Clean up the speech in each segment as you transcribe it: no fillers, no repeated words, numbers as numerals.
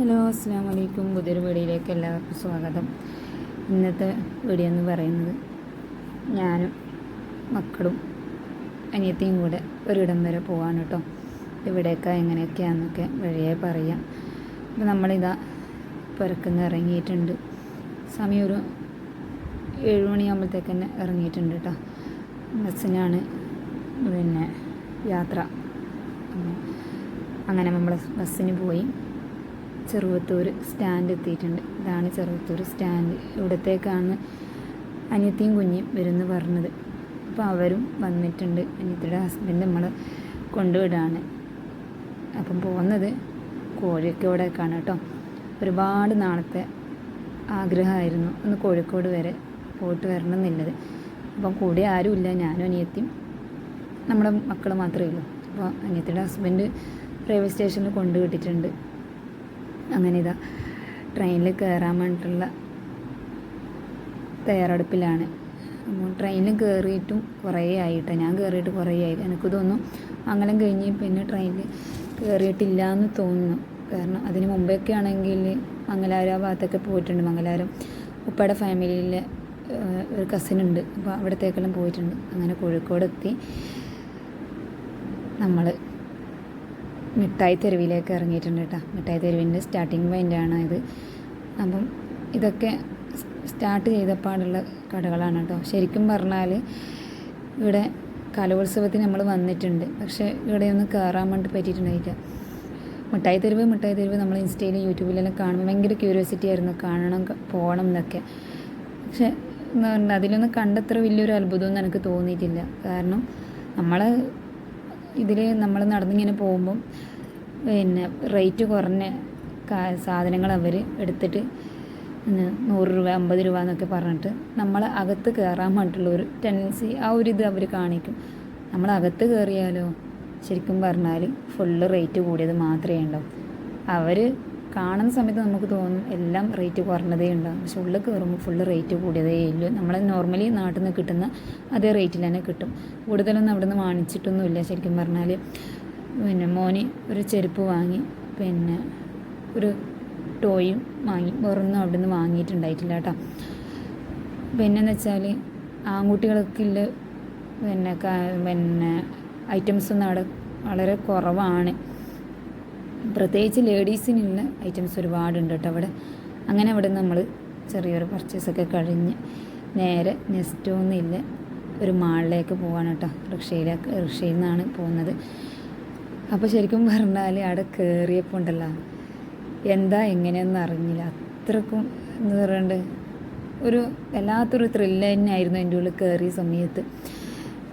Hello, അസ്സാം വലൈക്കും. പുതിയൊരു വീഡിയോയിലേക്ക് എല്ലാവർക്കും സ്വാഗതം. ഇന്നത്തെ വീഡിയോ എന്ന് പറയുന്നത് ഞാനും മക്കളും അനിയത്തിയും കൂടെ ഒരിടം വരെ പോകാൻ കേട്ടോ. ഇവിടേക്ക് എങ്ങനെയൊക്കെയാണെന്നൊക്കെ വഴിയായി പറയാം. അപ്പോൾ നമ്മളിതാ പുരക്കുന്ന് ഇറങ്ങിയിട്ടുണ്ട്. സമയം ഒരു 7 മണിയാകുമ്പോഴത്തേക്ക് തന്നെ ഇറങ്ങിയിട്ടുണ്ട് കേട്ടോ. ബസ്സിനാണ് യാത്ര. അങ്ങനെ നമ്മൾ ബസ്സിന് പോയി ചെറുവത്തൂർ സ്റ്റാൻഡ് എത്തിയിട്ടുണ്ട്. ഇതാണ് ചെറുവത്തൂർ സ്റ്റാൻഡ്. ഇവിടത്തേക്കാണ് അനിയത്തിയും കുഞ്ഞും വരുമെന്ന് പറഞ്ഞത്. അപ്പോൾ അവരും വന്നിട്ടുണ്ട്. അനിയത്തിയുടെ ഹസ്ബൻഡ് നമ്മൾ കൊണ്ടുവിടാണ്. അപ്പം പോകുന്നത് കോഴിക്കോടേക്കാണ് കേട്ടോ. ഒരുപാട് നാളത്തെ ആഗ്രഹമായിരുന്നു ഒന്ന് കോഴിക്കോട് വരെ പോയിട്ട് വരണം എന്നുള്ളത്. അപ്പം കൂടെ ആരുമില്ല, ഞാനും അനിയത്തിയും നമ്മുടെ മക്കൾ മാത്രമേ ഉള്ളൂ. അപ്പോൾ അനിയത്തിയുടെ ഹസ്ബൻഡ് റെയിൽവേ സ്റ്റേഷനിൽ കൊണ്ടുവിട്ടിട്ടുണ്ട്. അങ്ങനെ ഇതാ ട്രെയിനിൽ കയറാൻ വേണ്ടിയിട്ടുള്ള തയ്യാറെടുപ്പിലാണ്. ട്രെയിനിൽ കയറിയിട്ടും കുറേ ആയിട്ടോ. ഞാൻ കയറിയിട്ട് കുറേ ആയി. എനിക്ക് തോന്നുന്നു മംഗലം കഴിഞ്ഞ് പിന്നെ ട്രെയിനിൽ കയറിയിട്ടില്ല എന്ന് തോന്നുന്നു. കാരണം അതിന് മുമ്പൊക്കെ ആണെങ്കിൽ മംഗലാപുരം ആ ഭാഗത്തൊക്കെ പോയിട്ടുണ്ട്. മംഗലാപുരം ഉപ്പയുടെ ഫാമിലിയിലെ ഒരു കസിനുണ്ട്. അപ്പോൾ അവിടത്തേക്കെല്ലാം പോയിട്ടുണ്ട്. അങ്ങനെ കോഴിക്കോട് എത്തി നമ്മൾ മിഠായി തെരുവിലേക്ക് ഇറങ്ങിയിട്ടുണ്ട് കേട്ടോ. മിഠായി തെരുവിൻ്റെ സ്റ്റാർട്ടിങ് പോയിൻ്റാണ് ഇത്. അപ്പം ഇതൊക്കെ സ്റ്റാർട്ട് ചെയ്തപ്പാടുള്ള കടകളാണ് കേട്ടോ. ശരിക്കും പറഞ്ഞാൽ ഇവിടെ കലോത്സവത്തിന് നമ്മൾ വന്നിട്ടുണ്ട്, പക്ഷേ ഇവിടെ ഒന്ന് കയറാൻ വേണ്ടി പറ്റിയിട്ടുണ്ടായില്ല. മിഠായി തെരുവ് നമ്മൾ ഇൻസ്റ്റയിലും യൂട്യൂബിലെല്ലാം കാണുമ്പോൾ ഭയങ്കര ക്യൂരിയോസിറ്റി ആയിരുന്നു, കാണണം പോകണം എന്നൊക്കെ. പക്ഷേ എന്ന് പറഞ്ഞാൽ അതിലൊന്നും കണ്ടത്ര വലിയൊരു അത്ഭുതമൊന്നും എനിക്ക് തോന്നിയിട്ടില്ല. കാരണം നമ്മൾ നടന്നിങ്ങനെ പോകുമ്പം റേറ്റ് കുറഞ്ഞ സാധനങ്ങൾ അവർ എടുത്തിട്ട് 100 രൂപ 50 രൂപ എന്നൊക്കെ പറഞ്ഞിട്ട് നമ്മൾ അകത്ത് കയറാൻ വേണ്ടിയിട്ടുള്ള ഒരു ടെൻഡൻസി, ആ ഒരു ഇത് അവർ കാണിക്കും. നമ്മൾ അകത്ത് കയറിയാലോ ശരിക്കും പറഞ്ഞാൽ ഫുള്ള് റേറ്റ് കൂടിയത് മാത്രമേ ഉണ്ടാവും. അവർ കാണുന്ന സമയത്ത് നമുക്ക് തോന്നും എല്ലാം റേറ്റ് കുറഞ്ഞതേ ഉണ്ടാവും, പക്ഷെ ഉള്ളിൽ കയറുമ്പോൾ ഫുള്ള് റേറ്റ് കൂടിയതേ ഇല്ല. നമ്മൾ നോർമലി നാട്ടിൽ നിന്ന് കിട്ടുന്ന അതേ റേറ്റിൽ തന്നെ കിട്ടും. കൂടുതലൊന്നും അവിടെ നിന്ന് വാങ്ങിച്ചിട്ടൊന്നുമില്ല. ശരിക്കും പറഞ്ഞാൽ മോന് ഒരു ചെരുപ്പ് വാങ്ങി, പിന്നെ ഒരു ടോയും വാങ്ങി, വേറൊന്നും അവിടെ നിന്ന് വാങ്ങിയിട്ടുണ്ടായിട്ടില്ല കേട്ടോ. പിന്നെന്ന് വെച്ചാൽ ആൺകുട്ടികൾക്കുള്ള പിന്നെ ഐറ്റംസൊന്നും അവിടെ വളരെ കുറവാണ്. പ്രത്യേകിച്ച് ലേഡീസിനുള്ള ഐറ്റംസ് ഒരുപാടുണ്ട് കേട്ടോ അവിടെ. അങ്ങനെ അവിടെ നിന്ന് നമ്മൾ ചെറിയൊരു പർച്ചേസൊക്കെ കഴിഞ്ഞ് നേരെ നെസ്റ്റോന്നില്ല ഒരു മാളിലേക്ക് പോവാണ് കേട്ടോ. റിക്ഷയിൽ നിന്നാണ് പോകുന്നത്. അപ്പോൾ ശരിക്കും പറഞ്ഞാൽ അവിടെ കയറിയപ്പോൾ ഉണ്ടല്ലോ എന്താ എങ്ങനെയൊന്നും അറിഞ്ഞില്ല. അത്രക്കും എന്ന് പറയുന്നത് ഒരു വല്ലാത്തൊരു ത്രില്ല് തന്നെയായിരുന്നു എൻ്റെ ഉള്ളിൽ കയറിയ സമയത്ത്.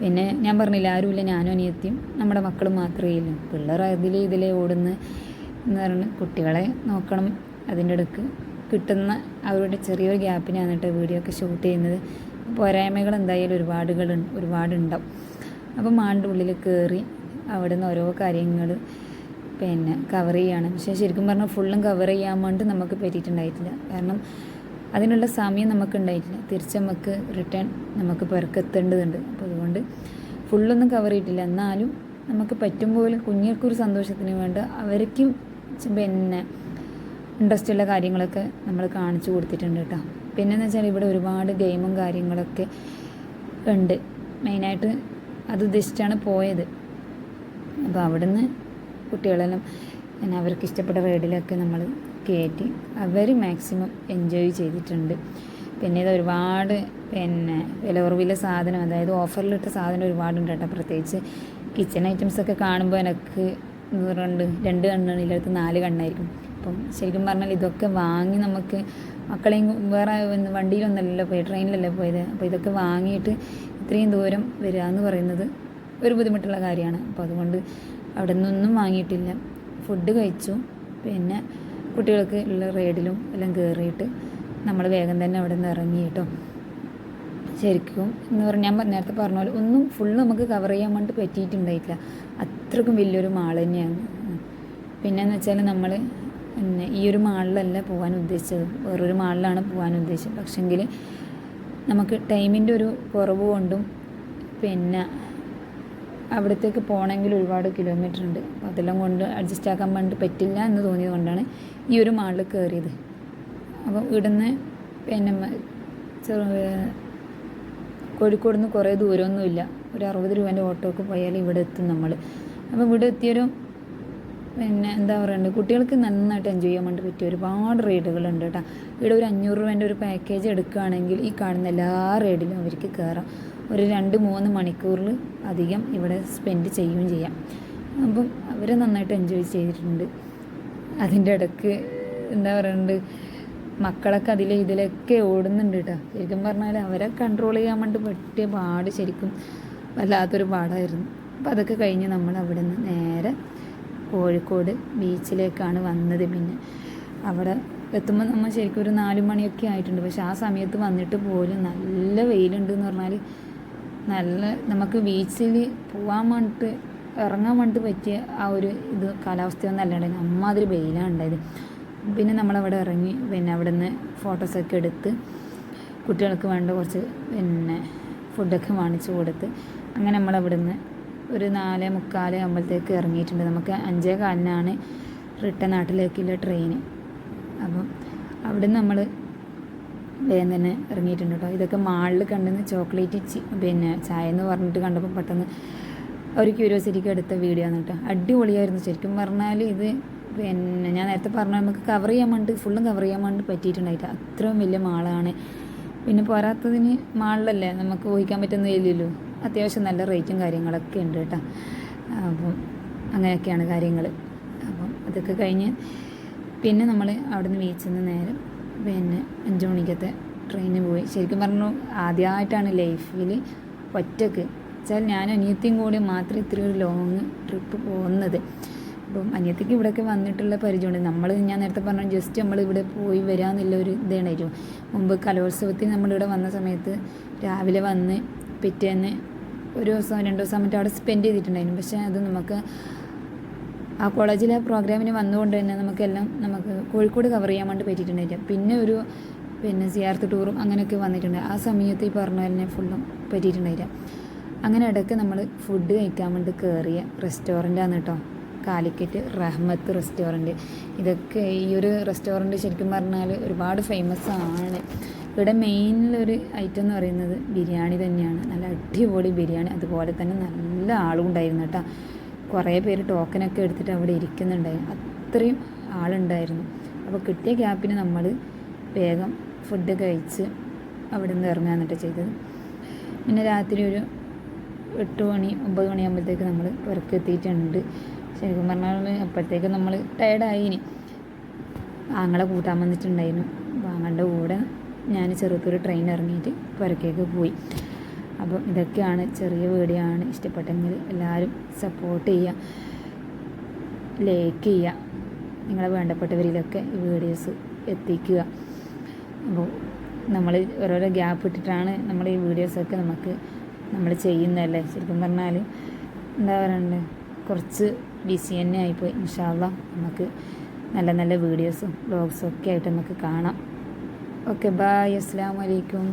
പിന്നെ ഞാൻ പറഞ്ഞില്ല ആരുമില്ല, ഞാനും അനിയത്തിയും നമ്മുടെ മക്കളും മാത്രമേ ഇല്ല. പിള്ളേർ ഇതിലേ ഓടുന്നു എന്ന് പറഞ്ഞ് കുട്ടികളെ നോക്കണം. അതിൻ്റെ ഇടയ്ക്ക് കിട്ടുന്ന അവരുടെ ചെറിയൊരു ഗ്യാപ്പിനാണ് കേട്ടോ വീഡിയോ ഒക്കെ ഷൂട്ട് ചെയ്യുന്നത്. പോരായ്മകൾ എന്തായാലും ഒരുപാടുണ്ടാവും. അപ്പം മാളിൻ്റെ ഉള്ളിൽ കയറി അവിടെ നിന്ന് ഓരോ കാര്യങ്ങൾ കവർ ചെയ്യാണ്. പക്ഷേ ശരിക്കും പറഞ്ഞാൽ ഫുള്ളും കവർ ചെയ്യാൻ വേണ്ടി നമുക്ക് പറ്റിയിട്ടുണ്ടായിട്ടില്ല. കാരണം അതിനുള്ള സമയം നമുക്ക് ഉണ്ടായിട്ടില്ല. തിരിച്ച് നമുക്ക് റിട്ടേൺ നമുക്ക് പുറക്കെത്തേണ്ടതുണ്ട്. അപ്പോൾ അതുകൊണ്ട് ഫുള്ളൊന്നും കവർ ചെയ്തിട്ടില്ല. എന്നാലും നമുക്ക് പറ്റുമ്പോൾ കുഞ്ഞുങ്ങൾക്കൊരു സന്തോഷത്തിന് വേണ്ടി അവർക്കും ഇൻട്രസ്റ്റ് ഉള്ള കാര്യങ്ങളൊക്കെ നമ്മൾ കാണിച്ചു കൊടുത്തിട്ടുണ്ട് കേട്ടോ. പിന്നെയെന്ന് വെച്ചാൽ ഇവിടെ ഒരുപാട് ഗെയിമും കാര്യങ്ങളൊക്കെ ഉണ്ട്. മെയിനായിട്ട് അത് ഉദ്ദേശിച്ചാണ് പോയത്. അപ്പോൾ അവിടുന്ന് കുട്ടികളെല്ലാം അവർക്ക് ഇഷ്ടപ്പെട്ട റൈഡിലൊക്കെ നമ്മൾ കയറ്റി അവർ മാക്സിമം എൻജോയ് ചെയ്തിട്ടുണ്ട്. പിന്നെ ഇത് ഒരുപാട് വില കുറവിലെ സാധനം, അതായത് ഓഫറിലിട്ട സാധനം ഒരുപാടുണ്ട് കേട്ടോ. പ്രത്യേകിച്ച് കിച്ചൺ ഐറ്റംസൊക്കെ കാണുമ്പോൾ എനിക്ക് 2 കണ്ണാണില്ലാത്ത 4 കണ്ണായിരിക്കും. അപ്പം ശരിക്കും പറഞ്ഞാൽ ഇതൊക്കെ വാങ്ങി നമുക്ക് മക്കളെയും വേറെ വണ്ടിയിലൊന്നല്ലല്ലോ പോയി, ട്രെയിനിലല്ലേ പോയത്. അപ്പോൾ ഇതൊക്കെ വാങ്ങിയിട്ട് ഇത്രയും ദൂരം വരിക എന്ന് പറയുന്നത് ഒരു ബുദ്ധിമുട്ടുള്ള കാര്യമാണ്. അപ്പോൾ അതുകൊണ്ട് അവിടെ നിന്നൊന്നും വാങ്ങിയിട്ടില്ല. ഫുഡ് കഴിച്ചു. പിന്നെ കുട്ടികൾക്ക് ഉള്ള റൈഡിലും എല്ലാം കയറിയിട്ട് നമ്മൾ വേഗം തന്നെ അവിടെ നിന്ന് ഇറങ്ങി കേട്ടോ. ശരിക്കും എന്ന് പറഞ്ഞാൽ ഞാൻ നേരത്തെ പറഞ്ഞ പോലെ ഒന്നും ഫുള്ള് നമുക്ക് കവർ ചെയ്യാൻ വേണ്ടി പറ്റിയിട്ടുണ്ടായിട്ടില്ല. അത്രക്കും വലിയൊരു മാൾ തന്നെയാണ്. പിന്നെയെന്ന് വെച്ചാൽ നമ്മൾ ഈ ഒരു മാളിലല്ല പോകാൻ ഉദ്ദേശിച്ചത്, വേറൊരു മാളിലാണ് പോകാൻ ഉദ്ദേശിച്ചത്. പക്ഷെങ്കിൽ നമുക്ക് ടൈമിൻ്റെ ഒരു കുറവ് കൊണ്ടും പിന്നെ അവിടത്തേക്ക് പോകണമെങ്കിൽ ഒരുപാട് കിലോമീറ്റർ ഉണ്ട്. അപ്പോൾ അതെല്ലാം കൊണ്ട് അഡ്ജസ്റ്റ് ആക്കാൻ വേണ്ടി പറ്റില്ല എന്ന് തോന്നിയത് കൊണ്ടാണ് ഈ ഒരു മാളിൽ കയറിയത്. അപ്പോൾ ഇവിടുന്ന് പിന്നെ കോഴിക്കോട് നിന്ന് കുറേ ദൂരമൊന്നുമില്ല, ഒരു 60 രൂപേൻ്റെ ഓട്ടോക്ക് പോയാൽ ഇവിടെ എത്തും നമ്മൾ. അപ്പോൾ ഇവിടെ എത്തിയൊരു പിന്നെ എന്താ പറയുക, കുട്ടികൾക്ക് നന്നായിട്ട് എൻജോയ് ചെയ്യാൻ വേണ്ടി പറ്റിയ ഒരുപാട് റൈഡുകളുണ്ട് കേട്ടോ. ഇവിടെ ഒരു 500 രൂപേൻ്റെ ഒരു പാക്കേജ് എടുക്കുകയാണെങ്കിൽ ഈ കാണുന്ന എല്ലാ റൈഡിലും അവർക്ക് കയറാം. ഒരു 2-3 മണിക്കൂറിൽ അധികം ഇവിടെ സ്പെൻഡ് ചെയ്യുകയും ചെയ്യാം. അപ്പം അവർ നന്നായിട്ട് എൻജോയ് ചെയ്തിട്ടുണ്ട്. അതിൻ്റെ ഇടയ്ക്ക് എന്താ പറയുന്നത്, മക്കളൊക്കെ ഇതിലൊക്കെ ഓടുന്നുണ്ട് കേട്ടോ. ശരിക്കും പറഞ്ഞാൽ അവരെ കൺട്രോൾ ചെയ്യാൻ വേണ്ടി പറ്റിയ പാട് ശരിക്കും വല്ലാത്തൊരു പാടായിരുന്നു. അപ്പോൾ അതൊക്കെ കഴിഞ്ഞ് നമ്മൾ അവിടെ നിന്ന് നേരെ കോഴിക്കോട് ബീച്ചിലേക്കാണ് വന്നത്. പിന്നെ അവിടെ എത്തുമ്പോൾ നമ്മൾ ശരിക്കും ഒരു 4 മണിയൊക്കെ ആയിട്ടുണ്ട്. പക്ഷെ ആ സമയത്ത് വന്നിട്ട് പോലും നല്ല വെയിലുണ്ട് എന്ന് പറഞ്ഞാൽ നല്ല നമുക്ക് ബീച്ചിൽ പോകാൻ വേണ്ടിയിട്ട് ഇറങ്ങാൻ വേണ്ടിയിട്ട് പറ്റിയ ആ ഒരു കാലാവസ്ഥയൊന്നും അല്ലാണ്ടായിരുന്നു. അമ്മാതിരി വെയിലാണ് ഉണ്ടായത്. പിന്നെ നമ്മളവിടെ ഇറങ്ങി പിന്നെ അവിടെ നിന്ന് ഫോട്ടോസൊക്കെ എടുത്ത് കുട്ടികൾക്ക് വേണ്ട കുറച്ച് പിന്നെ ഫുഡൊക്കെ വാങ്ങിച്ച് കൊടുത്ത് അങ്ങനെ നമ്മളവിടെ നിന്ന് ഒരു 4:45 ആകുമ്പോഴത്തേക്ക് ഇറങ്ങിയിട്ടുണ്ട്. നമുക്ക് 5:15 റിട്ടേൺ നാട്ടിലേക്കുള്ള ട്രെയിന്. അപ്പം അവിടെ നിന്ന് നമ്മൾ വേഗം തന്നെ ഇറങ്ങിയിട്ടുണ്ട് കേട്ടോ. ഇതൊക്കെ മാളിൽ കണ്ടെന്ന് ചോക്ലേറ്റ് പിന്നെ ചായ എന്ന് പറഞ്ഞിട്ട് കണ്ടപ്പോൾ പെട്ടെന്ന് ഒരു ക്യൂരിയോസിറ്റിക്ക് എടുത്ത വീഡിയോ ആണ് കേട്ടോ. അടിപൊളിയായിരുന്നു ശരിക്കും പറഞ്ഞാൽ. ഇത് പിന്നെ ഞാൻ നേരത്തെ പറഞ്ഞാൽ നമുക്ക് കവർ ചെയ്യാൻ വേണ്ടി ഫുള്ളും കവർ ചെയ്യാൻ വേണ്ടി പറ്റിയിട്ടുണ്ടായിട്ട് അത്രയും വലിയ മാളാണ്. പിന്നെ പോരാത്തതിന് മാളിലല്ലേ നമുക്ക് ഊഹിക്കാൻ പറ്റുന്നില്ലല്ലോ, അത്യാവശ്യം നല്ല റേറ്റും കാര്യങ്ങളൊക്കെ ഉണ്ട് കേട്ടോ. അപ്പം അങ്ങനെയൊക്കെയാണ് കാര്യങ്ങൾ. അപ്പം അതൊക്കെ കഴിഞ്ഞ് പിന്നെ നമ്മൾ അവിടെ നിന്ന് ബീച്ചിൽ നിന്ന് നേരെ പിന്നെ 5 മണിക്കത്തെ ട്രെയിനിന് പോയി. ശരിക്കും പറഞ്ഞു ആദ്യമായിട്ടാണ് ലൈഫിൽ ഒറ്റയ്ക്ക് വെച്ചാൽ ഞാൻ അനിയത്തിയും കൂടി മാത്രമേ ഇത്ര ഒരു ലോങ് ട്രിപ്പ് പോകുന്നത്. അപ്പം അനിയത്തിക്ക് ഇവിടെയൊക്കെ വന്നിട്ടുള്ള പരിചയമുണ്ട്. ഞാൻ നേരത്തെ പറഞ്ഞ ജസ്റ്റ് നമ്മളിവിടെ പോയി വരാമെന്നുള്ള ഒരു ഇതായിരുന്നു. മുമ്പ് കലോത്സവത്തിന് നമ്മളിവിടെ വന്ന സമയത്ത് രാവിലെ വന്ന് പിറ്റേന്ന് ഒരു ദിവസം 2 ദിവസം മറ്റേ അവിടെ സ്പെൻഡ് ചെയ്തിട്ടുണ്ടായിരുന്നു. പക്ഷേ അത് നമുക്ക് ആ കോളേജിലെ പ്രോഗ്രാമിന് വന്നുകൊണ്ട് തന്നെ നമുക്ക് കോഴിക്കോട് കവർ ചെയ്യാൻ വേണ്ടി പറ്റിയിട്ടുണ്ടായില്ല. പിന്നെ സിയാർത്ത് ടൂറും അങ്ങനെയൊക്കെ വന്നിട്ടുണ്ട്. ആ സമയത്ത് ഈ പറഞ്ഞ തന്നെ ഫുള്ളും പറ്റിയിട്ടുണ്ടായില്ല. അങ്ങനെ ഇടയ്ക്ക് നമ്മൾ ഫുഡ് കഴിക്കാൻ വേണ്ടി കയറിയ റെസ്റ്റോറൻറ്റാണ് കേട്ടോ, കാലിക്കറ്റ് റഹ്മത്ത് റെസ്റ്റോറൻറ്റ്. ഇതൊക്കെ ഈ ഒരു റെസ്റ്റോറൻറ്റ് ശരിക്കും പറഞ്ഞാൽ ഒരുപാട് ഫേമസ് ആണ്. ഇവിടെ മെയിനിലൊരു ഐറ്റം എന്ന് പറയുന്നത് ബിരിയാണി തന്നെയാണ്. നല്ല അടിപൊളി ബിരിയാണി, അതുപോലെ തന്നെ നല്ല ആളും ഉണ്ടായിരുന്നു കേട്ടോ. കുറേ പേര് ടോക്കനൊക്കെ എടുത്തിട്ട് അവിടെ ഇരിക്കുന്നുണ്ടായിരുന്നു, അത്രയും ആളുണ്ടായിരുന്നു. അപ്പോൾ കിട്ടിയ ഗ്യാപ്പിന് നമ്മൾ വേഗം ഫുഡ് കഴിച്ച് അവിടെ നിന്ന് ഇറങ്ങാന്നിട്ട് ചെയ്തത്. പിന്നെ രാത്രി ഒരു 8 മണി 9 മണിയാകുമ്പോഴത്തേക്ക് നമ്മൾ പുറത്തെത്തിയിട്ടുണ്ട്. ശരിക്കും പറഞ്ഞാൽ അപ്പോഴത്തേക്ക് നമ്മൾ ടയർഡായിനി. ആങ്ങളെ കൂട്ടാൻ വന്നിട്ടുണ്ടായിരുന്നു. അപ്പോൾ ആങ്ങളുടെ കൂടെ ഞാൻ ചെറുത്തൊരു ട്രെയിൻ ഇറങ്ങിയിട്ട് പുറക്കേക്ക് പോയി. അപ്പം ഇതൊക്കെയാണ്, ചെറിയ വീഡിയോ ആണ്. ഇഷ്ടപ്പെട്ടെങ്കിൽ എല്ലാവരും സപ്പോർട്ട് ചെയ്യുക, ലൈക്ക് ചെയ്യുക, നിങ്ങളെ വേണ്ടപ്പെട്ടവരിലൊക്കെ ഈ വീഡിയോസ് എത്തിക്കുക. അപ്പോൾ നമ്മൾ ഓരോരോ ഗ്യാപ്പ് ഇട്ടിട്ടാണ് നമ്മൾ ഈ വീഡിയോസൊക്കെ നമ്മൾ ചെയ്യുന്നതല്ലേ. ശരിക്കും പറഞ്ഞാൽ എന്താ പറയണ്ടേ, കുറച്ച് ബിസി തന്നെ ആയിപ്പോയി. ഇൻഷാ അല്ലാഹ് നമുക്ക് നല്ല നല്ല വീഡിയോസും വ്ലോഗ്സും ഒക്കെ ആയിട്ട് നമുക്ക് കാണാം. ഓക്കെ, ബൈ, അസ്സലാമു അലൈക്കും.